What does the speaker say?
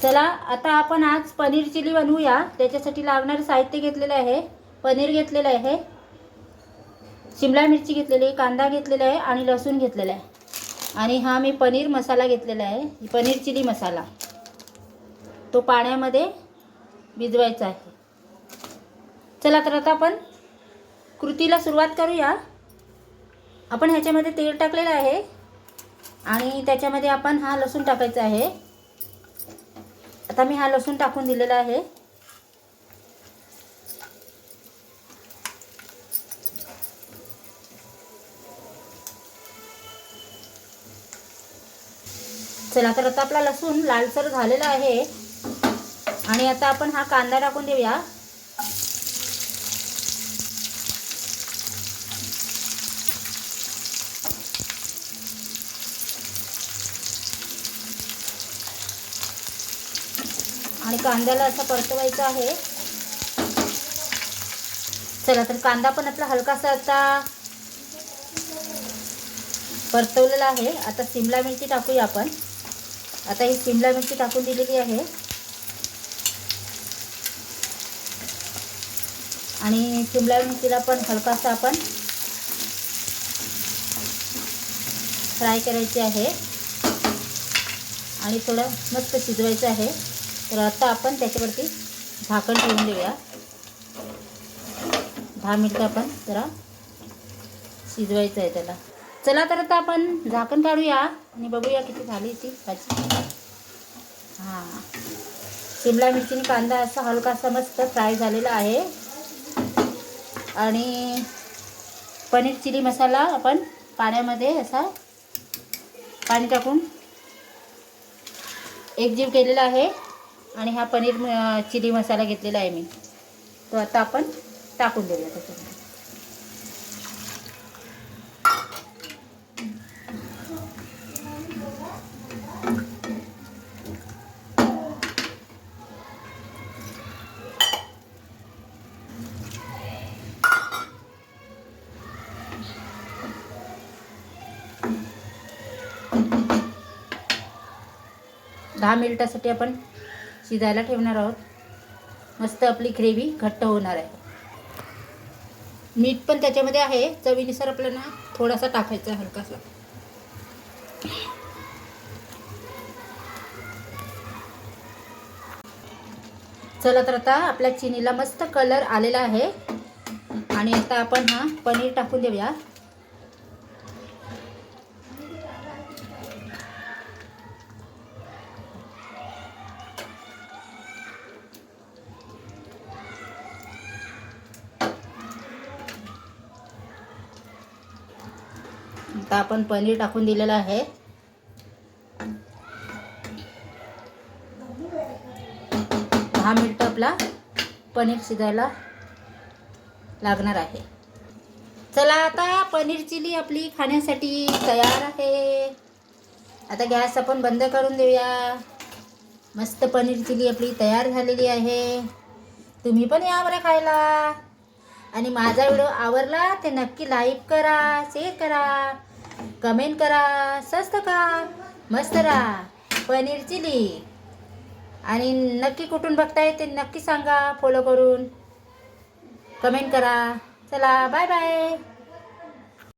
चला आता आपण आज पनीर चिली बनवूया। त्याच्यासाठी लागणारे साहित्य घेतलेले आहे। पनीर घेतलेले आहे, शिमला मिरची घेतलेली आहे, कांदा घेतलेला आहे आणि लसूण घेतलेला आहे। आणि हा मी पनीर मसाला घेतलेला आहे, पनीर चिली मसाला। तो पाण्यामध्ये भिजवायचा आहे। चला तर आता आपण कृतीला सुरुवात करूया। आपण ह्याच्यामध्ये तेल टाकलेलं आहे आणि त्याच्यामध्ये आपण हा लसूण टाकायचा आहे। आता मी हा लसूण टाकून दिलेला आहे। चला तर आता आपला लसूण लालसर झालेला आहे आणि आता आपण हा कांदा टाकून देऊया। आणि कांद्याला असा परतवायचा आहे। चला तर कांदा पण आपला हलकासा आता परतवलेला आहे। आता शिमला मिरची टाकूया आपण। आता ही शिमला मिरची टाकून दिलेली आहे आणि शिमला मिरचीला पण हलकासा आपण फ्राय करायची आहे आणि थोडं मस्त शिजवायचं आहे। तर आता आपण त्याच्यावरती झाकण ठेवून देऊया। 10 मिनिटं आपण जरा शिजवायचं आहे त्याला। चला तर आता आपण झाकण काढूया आणि बघूया किती झाली ती भाजी। हां, शिमला मिरची आणि कांदा असा हलकासा मस्त फ्राय झालेला आहे आणि पनीर चिली मसाला आपण पाण्यामध्ये असा पाणी टाकून एकजीव केलेला आहे आणि हा पनीर चिली मसाला घेतलेला आहे मी। तो आता आपण टाकून देऊया त्याच्यामध्ये। 10 मिनिटासाठी आपण शिजायला ठेवणार आहोत। मस्त आपली ग्रेव्ही घट्ट होणार आहे। मीठ पण त्याच्यामध्ये आहे, चवीनुसार आपल्याला थोडासा टाकायचा हलकासा। चला तर आता आपल्या चिनीला मस्त कलर आलेला आहे आणि आता आपण हा पनीर टाकून देऊया। आता आपण पनीर टाकून दिलेलं आहे। दहा मिनिटं आपला पनीर शिजायला लागणार आहे। चला आता पनीर चिली आपली खाण्यासाठी तयार आहे। आता गॅस आपण बंद करून देऊया। मस्त पनीर चिली आपली तयार झालेली आहे। तुम्ही पण या बरं खायला। आणि माझा व्हिडिओ आवडला ते नक्की लाईक करा, शेअर करा, कमेंट करा। स्वस्त का मस्त राहा पनीर चिली। आणि नक्की कुठून बघताय ते नक्की सांगा, फॉलो करून कमेंट करा। चला बाय बाय।